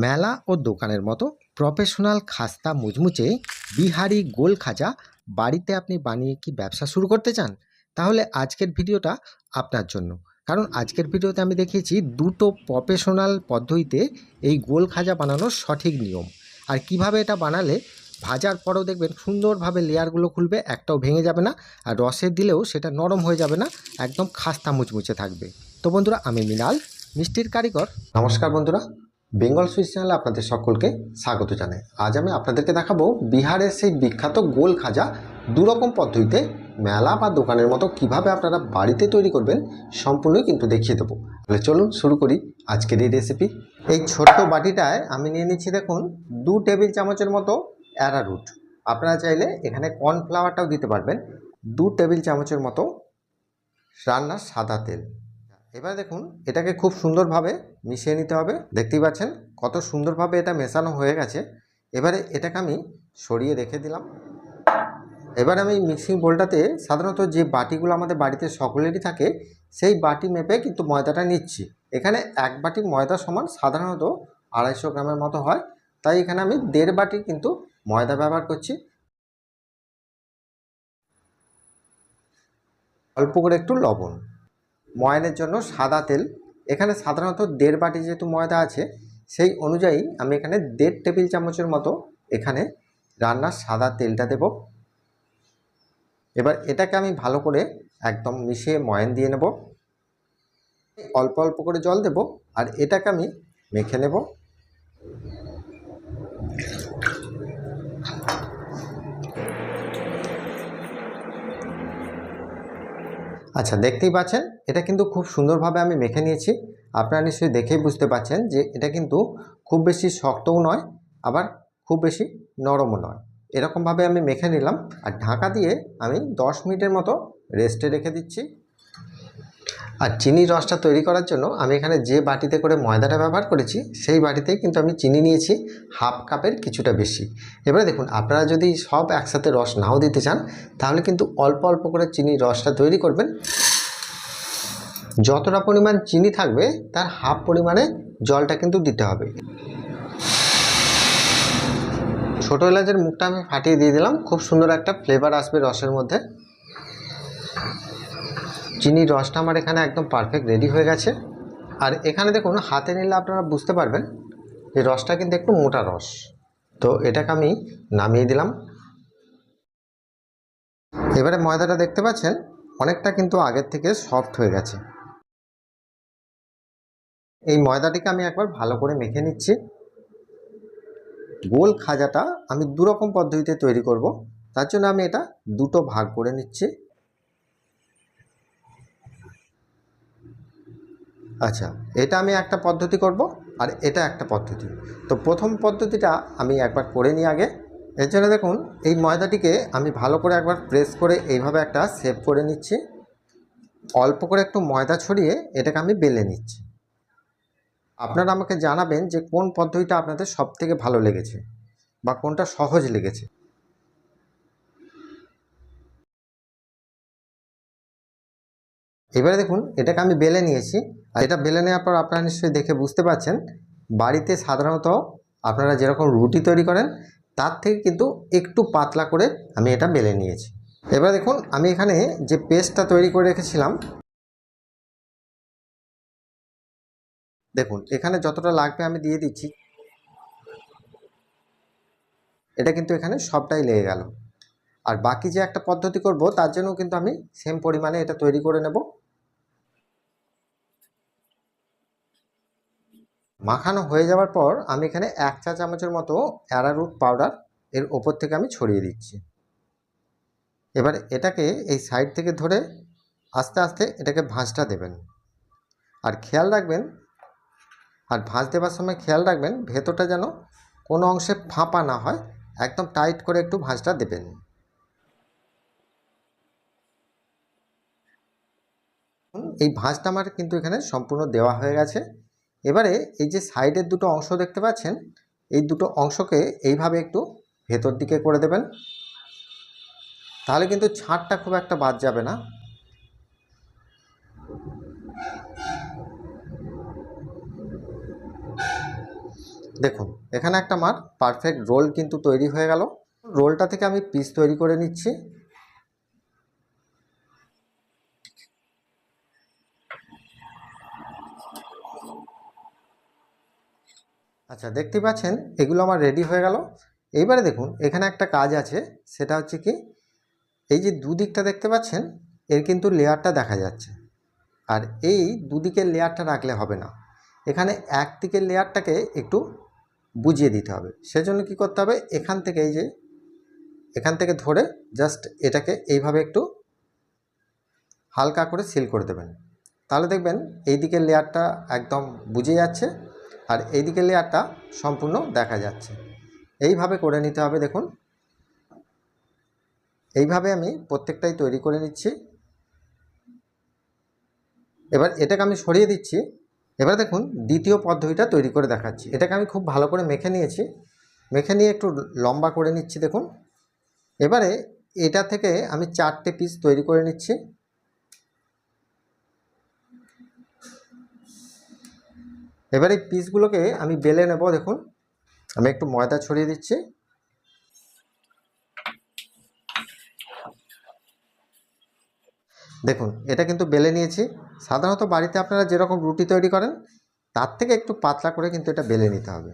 মেলা ও দোকানের মতো প্রফেশনাল খাস্তা মুচমুচে বিহারি গোল খাজা বাড়িতে আপনি বানিয়ে কি ব্যবসা শুরু করতে চান? তাহলে আজকের ভিডিওটা আপনার জন্য। কারণ আজকের ভিডিওতে আমি দেখিয়েছি দুটো প্রফেশনাল পদ্ধতিতে এই গোল খাজা বানানোর সঠিক নিয়ম। আর কিভাবে এটা বানালে ভাজার পরেও দেখবেন সুন্দরভাবে লেয়ারগুলো খুলবে, একটাও ভেঙে যাবে না, আর রসে দিলেও সেটা নরম হয়ে যাবে না, একদম খাস্তা মুচমুচে থাকবে। তো বন্ধুরা, আমি মৃণাল, মিষ্টির কারিগর। নমস্কার বন্ধুরা, বেঙ্গল সুইটস চ্যানেলে আপনাদের সকলকে স্বাগত জানাই। আজ আমি আপনাদেরকে দেখাবো বিহারের সেই বিখ্যাত গোল খাজা দুরকম পদ্ধতিতে মেলা বা দোকানের মতো কিভাবে আপনারা বাড়িতে তৈরি করবেন, সম্পূর্ণই কিন্তু দেখিয়ে দেবো। তাহলে চলুন শুরু করি আজকের এই রেসিপি। এই ছোট্ট বাটিটায় আমি নিয়ে নিচ্ছি, দেখুন, 2 টেবিল চামচের মতো অ্যারারুট। আপনারা চাইলে এখানে কর্নফ্লাওয়ারটাও দিতে পারবেন। 2 টেবিল চামচের মতো রান্নার সাদা তেল। এবার দেখুন, এটাকে খুব সুন্দরভাবে মিশিয়ে নিতে হবে। দেখতেই পাচ্ছেন কত সুন্দরভাবে এটা মেশানো হয়ে গেছে। এবারে এটাকে আমি সরিয়ে রেখে দিলাম। এবার আমি মিক্সিং বোলটাতে সাধারণত যে বাটিগুলো আমাদের বাড়িতে সকলেরই থাকে, সেই বাটি মেপে কিন্তু ময়দাটা নিচ্ছি। এখানে 1 বাটি ময়দা সমান সাধারণত 250 গ্রামের মতো হয়, তাই এখানে আমি 1.5 বাটি কিন্তু ময়দা ব্যবহার করছি। অল্প করে একটু লবণ, ময়ানের জন্য সাদা তেল। এখানে সাধারণত 1.5 বাটি যেহেতু ময়দা আছে, সেই অনুযায়ী আমি এখানে 1.5 টেবিল চামচের মতো এখানে রান্নার সাদা তেলটা দেব। এবার এটাকে আমি ভালো করে একদম মিশিয়ে ময়ান দিয়ে নেব। অল্প অল্প করে জল দেব আর এটাকে আমি মেখে নেব। আচ্ছা, দেখতেই পাচ্ছেন এটা কিন্তু খুব সুন্দরভাবে আমি মেখে নিয়েছি। আপনারা নিশ্চয়ই দেখেই বুঝতে পাচ্ছেন যে এটা কিন্তু খুব বেশি শক্তও নয়, আবার খুব বেশি নরমও নয়। এরকমভাবে আমি মেখে নিলাম আর ঢাকা দিয়ে আমি 10 মিনিটের মতো রেস্টে রেখে দিচ্ছি। আর চিনির রসটা তৈরি করার জন্য আমি এখানে যে বাটিতে করে ময়দাটা ব্যবহার করেছি, সেই বাটিতেই কিন্তু আমি চিনি নিয়েছি 1/2 কাপের কিছুটা বেশি। এবারে দেখুন, আপনারা যদি সব একসাথে রস নাও দিতে চান, তাহলে কিন্তু অল্প অল্প করে চিনির রসটা তৈরি করবেন। যতটা পরিমাণ চিনি থাকবে তার 1/2 পরিমাণে জলটা কিন্তু দিতে হবে। ছোটো এলাচের মুখটা আমি ফাটিয়ে দিয়ে দিলাম, খুব সুন্দর একটা ফ্লেভার আসবে রসের মধ্যে। চিনির রসটা আমার এখানে একদম পারফেক্ট রেডি হয়ে গেছে। আর এখানে দেখুন, হাতে নিলে আপনারা বুঝতে পারবেন যে রসটা কিন্তু একটু মোটা রস। তো এটাকে আমি নামিয়ে দিলাম। এবারে ময়দাটা দেখতে পাচ্ছেন অনেকটা কিন্তু আগের থেকে সফট হয়ে গেছে। এই ময়দাটিকে আমি একবার ভালো করে মেখে নিচ্ছি। গোল খাজাটা আমি দুরকম পদ্ধতিতে তৈরি করব, তার জন্য আমি এটা দুটো ভাগ করে নিচ্ছি। আচ্ছা, এটা আমি একটা পদ্ধতি করব আর এটা একটা পদ্ধতি। তো প্রথম পদ্ধতিটা আমি একবার করে নিই আগে। এর জন্য দেখুন, এই ময়দাটিকে আমি ভালো করে একবার প্রেস করে এইভাবে একটা শেপ করে নিচ্ছি। অল্প করে একটু ময়দা ছড়িয়ে এটাকে আমি বেলে নিচ্ছি। আপনারা আমাকে জানাবেন যে কোন পদ্ধতিটা আপনাদের সবথেকে ভালো লেগেছে বা কোনটা সহজ লেগেছে। এবারে দেখুন, এটাকে আমি বেলে নিয়েছি। আর এটা বেলে নেওয়ার পর আপনারা নিশ্চয়ই দেখে বুঝতে পারছেন, বাড়িতে সাধারণত আপনারা যেরকম রুটি তৈরি করেন তার থেকে কিন্তু একটু পাতলা করে আমি এটা বেলে নিয়েছি। এবার দেখুন, আমি এখানে যে পেস্টটা তৈরি করে রেখেছিলাম, দেখুন এখানে যতটা লাগবে আমি দিয়ে দিচ্ছি। এটা কিন্তু এখানে সবটাই লেগে গেল। আর বাকি যে একটা পদ্ধতি করব তার জন্য কিন্তু আমি সেম পরিমাণে এটা তৈরি করে নেব। মাখানো হয়ে যাওয়ার পর আমি এখানে 1 চা চামচের মতো অ্যারারুট পাউডার এর ওপর থেকে আমি ছড়িয়ে দিচ্ছি। এবার এটাকে এই সাইড থেকে ধরে আস্তে আস্তে এটাকে ভাঁজটা দেবেন। আর খেয়াল রাখবেন, আর ভাঁজ দেওয়ার সময় খেয়াল রাখবেন ভেতরটা যেন কোনো অংশে ফাঁপা না হয়, একদম টাইট করে একটু ভাঁজটা দেবেন। এই ভাঁজটা আমার কিন্তু এখানে সম্পূর্ণ দেওয়া হয়ে গেছে। এবারে এই যে সাইডের দুটো অংশ দেখতে পাচ্ছেন, এই দুটো অংশকে এইভাবে একটু ভেতর দিকে করে দেবেন, তাহলে কিন্তু ছাঁটটা খুব একটা বাদ যাবে না। দেখুন এখানে একটা আমার পারফেক্ট রোল কিন্তু তৈরি হয়ে গেল। রোলটা থেকে আমি পিস তৈরি করে নিচ্ছি। আচ্ছা, দেখতে পাচ্ছেন এগুলো আমার রেডি হয়ে গেল। এইবারে দেখুন এখানে একটা কাজ আছে, সেটা হচ্ছে কি, এই যে দুদিকটা দেখতে পাচ্ছেন এর কিন্তু লেয়ারটা দেখা যাচ্ছে, আর এই দুদিকের লেয়ারটা রাখলে হবে না, এখানে একদিকের লেয়ারটাকে একটু বুঝিয়ে দিতে হবে। সেজন্য কি করতে হবে, এখান থেকে এই যে এখান থেকে ধরে জাস্ট এটাকে এইভাবে একটু হালকা করে সিল করে দেবেন, তাহলে দেখবেন এই দিকের লেয়ারটা একদম বুঝে যাচ্ছে আর এই দিকের লেয়ারটা সম্পূর্ণ দেখা যাচ্ছে। এইভাবে করে নিতে হবে। দেখুন এইভাবে আমি প্রত্যেকটাই তৈরি করে নিচ্ছি। এবার এটাকে আমি সরিয়ে দিচ্ছি। এবার দেখুন দ্বিতীয় পদ্ধতিটা তৈরি করে দেখাচ্ছি। এটাকে আমি খুব ভালো করে মেখে নিয়েছি, মেখে নিয়ে একটু লম্বা করে নিচ্ছি। দেখুন এবারে এটা থেকে আমি 4টে পিস তৈরি করে নিচ্ছি। এবার এই পিসগুলোকে আমি বেলে নেব। দেখুন আমি একটু ময়দা ছড়িয়ে দিচ্ছি। দেখুন এটা কিন্তু বেলে নিয়েছি। সাধারণত বাড়িতে আপনারা যেরকম রুটি তৈরি করেন তার থেকে একটু পাতলা করে কিন্তু এটা বেলে নিতে হবে।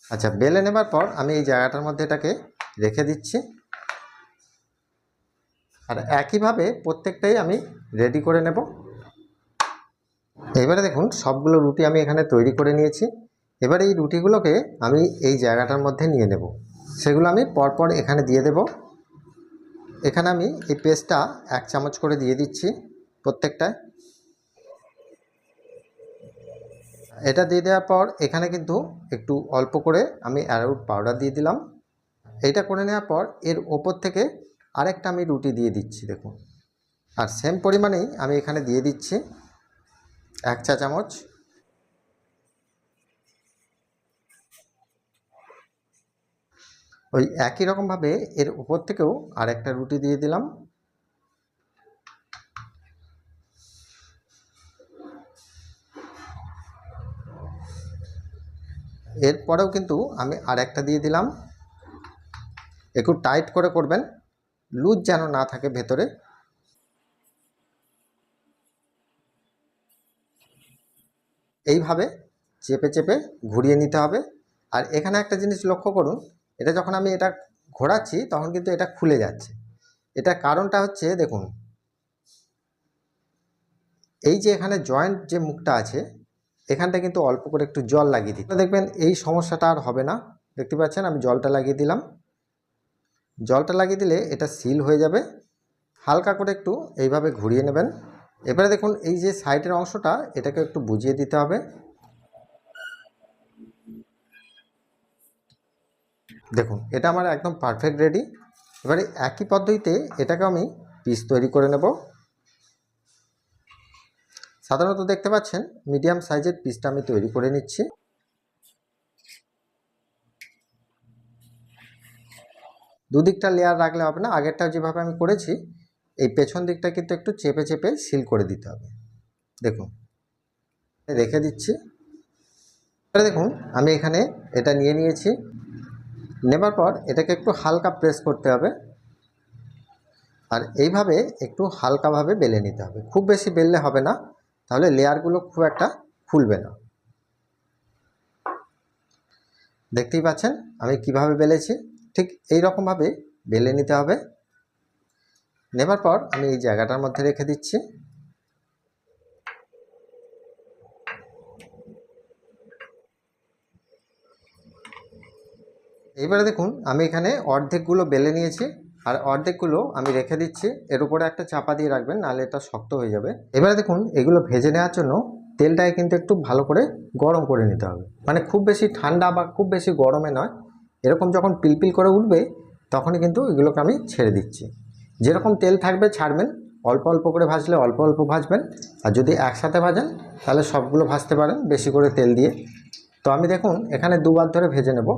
আচ্ছা, বেলে নেবার পর আমি এই জায়গাটার মধ্যে এটাকে রেখে দিচ্ছি, আর একইভাবে প্রত্যেকটাই আমি রেডি করে নেব। এবারে দেখুন সবগুলো রুটি আমি এখানে তৈরি করে নিয়েছি। এবারে এই রুটিগুলোকে আমি এই জায়গাটার মধ্যে নিয়ে নেব, সেগুলো আমি পরপর এখানে দিয়ে দেব। এখানে আমি এই পেস্টটা 1 চামচ করে দিয়ে দিচ্ছি প্রত্যেকটায়। এটা দিয়ে দেওয়ার পর এখানে কিন্তু একটু অল্প করে আমি অ্যারারুট পাউডার দিয়ে দিলাম। এইটা করে নেওয়ার পর এর ওপর থেকে আরেকটা আমি রুটি দিয়ে দিচ্ছি। দেখুন, আর সেম পরিমাণেই আমি এখানে দিয়ে দিচ্ছি 1 চা চামচ। ওই একই রকমভাবে এর উপর থেকেও আরেকটা রুটি দিয়ে দিলাম। এরপরেও কিন্তু আমি আরেকটা দিয়ে দিলাম। একটু টাইট করে করবেন, লুজ যেন না থাকে ভেতরে। এইভাবে চেপে চেপে ঘুরিয়ে নিতে হবে। আর এখানে একটা জিনিস লক্ষ্য করুন, এটা যখন আমি এটা ঘোরাচ্ছি তখন কিন্তু এটা খুলে যাচ্ছে। এটা কারণটা হচ্ছে, দেখুন এই যে এখানে জয়েন্ট যে মুখটা আছে এখানটা কিন্তু অল্প করে একটু জল লাগিয়ে দিই, দেখবেন এই সমস্যাটা আর হবে না। দেখতে পাচ্ছেন আমি জলটা লাগিয়ে দিলাম। জলটা লাগিয়ে দিলে এটা সিল হয়ে যাবে। হালকা করে একটু এইভাবে ঘুরিয়ে নেবেন। এবারে দেখুন এই যে সাইডের অংশটা এটাকে একটু বুঝিয়ে দিতে হবে। দেখুন এটা আমার একদম পারফেক্ট রেডি। এবারে একই পদ্ধতিতে এটাকে আমি পিস তৈরি করে নেব। সাধারণত দেখতে পাচ্ছেন মিডিয়াম সাইজের পিসটা আমি তৈরি করে নিচ্ছি। দুদিকটা লেয়ার রাখলে হবে না, আগেরটা যেভাবে আমি করেছি এই পেছন দিকটা কিন্তু একটু চেপে চেপে সিল করে দিতে হবে। দেখুন রেখে দিচ্ছি। এবারে দেখুন আমি এখানে এটা নিয়ে নিয়েছি। নেবার পর এটাকে একটু হালকা প্রেস করতে হবে, আর এইভাবে একটু হালকাভাবে বেলে নিতে হবে। খুব বেশি বেললে হবে না, তাহলে লেয়ারগুলো খুব একটা খুলবে না। দেখতেই পাচ্ছেন আমি কিভাবে বেলেছি, ঠিক এই রকমভাবে বেলে নিতে হবে। নেবার পর আমি এই জায়গাটার মধ্যে রেখে দিচ্ছি। এইবারে দেখুন আমি এখানে অর্ধেকগুলো বেলে নিয়েছি, আর অর্ধেকগুলো আমি রেখে দিচ্ছি। এর উপরে একটা চাপা দিয়ে রাখবেন, নাহলে এটা শক্ত হয়ে যাবে। এবারে দেখুন এগুলো ভেজে নেওয়ার জন্য তেলটাকে কিন্তু একটু ভালো করে গরম করে নিতে হবে, মানে খুব বেশি ঠান্ডা বা খুব বেশি গরমে নয়। এরকম যখন পিলপিল করে উঠবে তখনই কিন্তু এগুলোকে আমি ছেড়ে দিচ্ছি। যেরকম তেল থাকবে ছাড়বেন, অল্প অল্প করে ভাজলে অল্প অল্প ভাজবেন, আর যদি একসাথে ভাজেন তাহলে সবগুলো ভাজতে পারেন বেশি করে তেল দিয়ে। তো আমি দেখুন এখানে দুবার ধরে ভেজে নেব।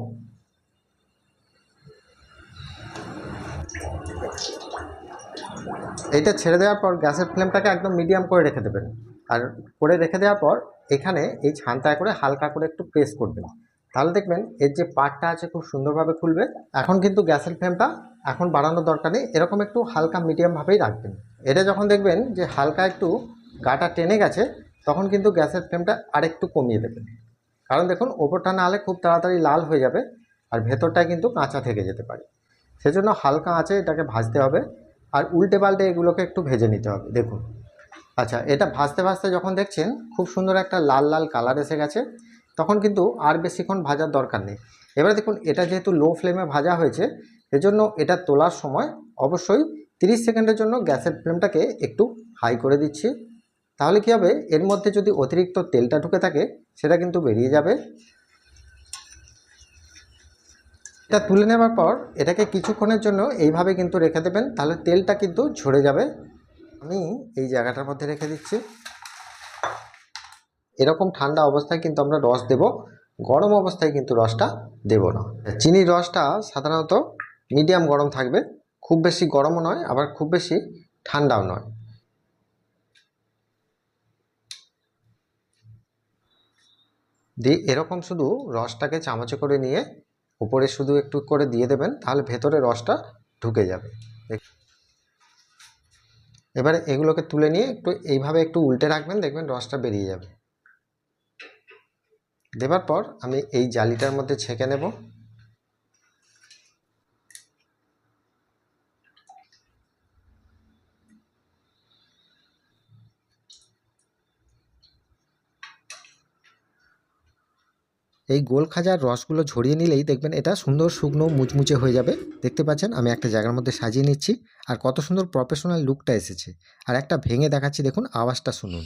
এটা ছেড়ে দেওয়ার পর গ্যাসের ফ্লেমটাকে একদম মিডিয়াম করে রেখে দেবেন, আর করে রেখে দেওয়ার পর এখানে এই ছান্তায় করে হালকা করে একটু প্রেস করবেন, তাহলে দেখবেন এর যে পাটটা আছে খুব সুন্দরভাবে খুলবে। এখন কিন্তু গ্যাসের ফ্লেমটা এখন বাড়ানোর দরকার নেই, এরকম একটু হালকা মিডিয়ামভাবেই রাখবেন। এটা যখন দেখবেন যে হালকা একটু গাটা টেনে গেছে, তখন কিন্তু গ্যাসের ফ্লেমটা আরেকটু কমিয়ে দেবেন। কারণ দেখুন ওপরটা না হলে খুব তাড়াতাড়ি লাল হয়ে যাবে আর ভেতরটায় কিন্তু কাঁচা থেকে যেতে পারে। সেজন্য হালকা আঁচে এটাকে ভাজতে হবে আর উল্টে পাল্টে এগুলোকে একটু ভেজে নিতে হবে। দেখুন, আচ্ছা, এটা ভাজতে ভাজতে যখন দেখছেন খুব সুন্দর একটা লাল লাল কালার এসে গেছে, তখন কিন্তু আর বেশিক্ষণ ভাজার দরকার নেই। এবারে দেখুন এটা যেহেতু লো ফ্লেমে ভাজা হয়েছে, এজন্য এটা তোলার সময় অবশ্যই 30 সেকেন্ডের জন্য গ্যাসের ফ্লেমটাকে একটু হাই করে দিচ্ছি। তাহলে কী হবে, এর মধ্যে যদি অতিরিক্ত তেলটা ঢুকে থাকে সেটা কিন্তু বেরিয়ে যাবে। এটা তুলে নেওয়ার পর এটাকে কিছুক্ষণের জন্য এইভাবে কিন্তু রেখে দেবেন, তাহলে তেলটা কিন্তু ঝরে যাবে। আমি এই জায়গাটার মধ্যে রেখে দিচ্ছি। এরকম ঠান্ডা অবস্থায় কিন্তু আমরা রস দেব, গরম অবস্থায় কিন্তু রসটা দেব না। চিনির রসটা সাধারণত মিডিয়াম গরম থাকবে, খুব বেশি গরমও নয় আবার খুব বেশি ঠান্ডাও নয়। দিয়ে এরকম শুধু রসটাকে চামচে করে নিয়ে উপরে শুধু একটু করে দিয়ে দেবেন, তাহলে ভেতরে রসটা ঢুকে যাবে। এবারে এগুলোকে তুলে নিয়ে একটু এইভাবে একটু উল্টে রাখবেন, দেখবেন রসটা বেরিয়ে যাবে। দেবার পর আমি এই জালিটার মধ্যে ছেঁকে নেব। এই গোল খাজার রসগুলো ঝরিয়ে নিলেই দেখবেন এটা সুন্দর শুকনো মুচমুচে হয়ে যাবে। দেখতে পাচ্ছেন আমি একটা জায়গার মধ্যে সাজিয়ে নিচ্ছি আর কত সুন্দর প্রফেশনাল লুকটা এসেছে। আর একটা ভেঙে দেখাচ্ছি, দেখুন আওয়াজটা শুনুন।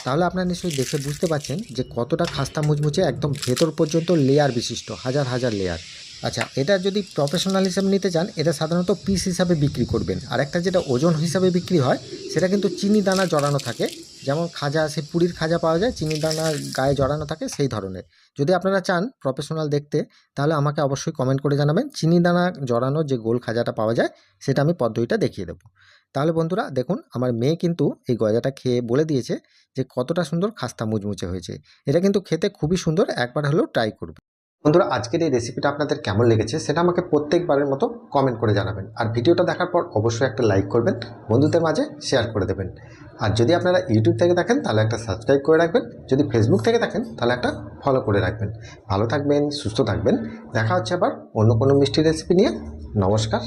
তাহলে আপনারা নিশ্চয়ই দেখে বুঝতে পারছেন যে কতটা খাস্তা মুচমুচে, একদম ভেতর পর্যন্ত লেয়ার বিশিষ্ট, হাজার হাজার লেয়ার। আচ্ছা, এটা যদি প্রফেশনাল হিসাবে নিতে চান, এটা সাধারণত পিস হিসাবে বিক্রি করবেন। আর একটা যেটা ওজন হিসাবে বিক্রি হয় সেটা কিন্তু চিনি দানা জড়ানো থাকে, যেমন খাজা সে পুরীর খাজা পাওয়া যায় চিনি দানার গায়ে জড়ানো থাকে সেই ধরনের। যদি আপনারা চান প্রফেশনাল দেখতে, তাহলে আমাকে অবশ্যই কমেন্ট করে জানাবেন। চিনি দানা জড়ানো যে গোল খাজাটা পাওয়া যায় সেটা আমি পদ্ধতিটা দেখিয়ে দেবো। তাহলে বন্ধুরা দেখুন, আমার মেয়ে কিন্তু এই গজাটা খেয়ে বলে দিয়েছে যে কতটা সুন্দর খাস্তা মুচমুচে হয়েছে। এটা কিন্তু খেতে খুবই সুন্দর, একবার হলেও ট্রাই করবে। বন্ধুরা আজকের এই রেসিপিটা আপনাদের কেমন লেগেছে সেটা আমাকে প্রত্যেকবারের মতো কমেন্ট করে জানাবেন। আর ভিডিওটা দেখার পর অবশ্যই একটা লাইক করবেন, বন্ধুদের মাঝে শেয়ার করে দেবেন। আর যদি আপনারা ইউটিউব থেকে দেখেন তাহলে একটা সাবস্ক্রাইব করে রাখবেন, যদি ফেসবুক থেকে দেখেন তাহলে একটা ফলো করে রাখবেন। ভালো থাকবেন, সুস্থ থাকবেন। দেখা হচ্ছে আবার অন্য কোনো মিষ্টি রেসিপি নিয়ে। নমস্কার।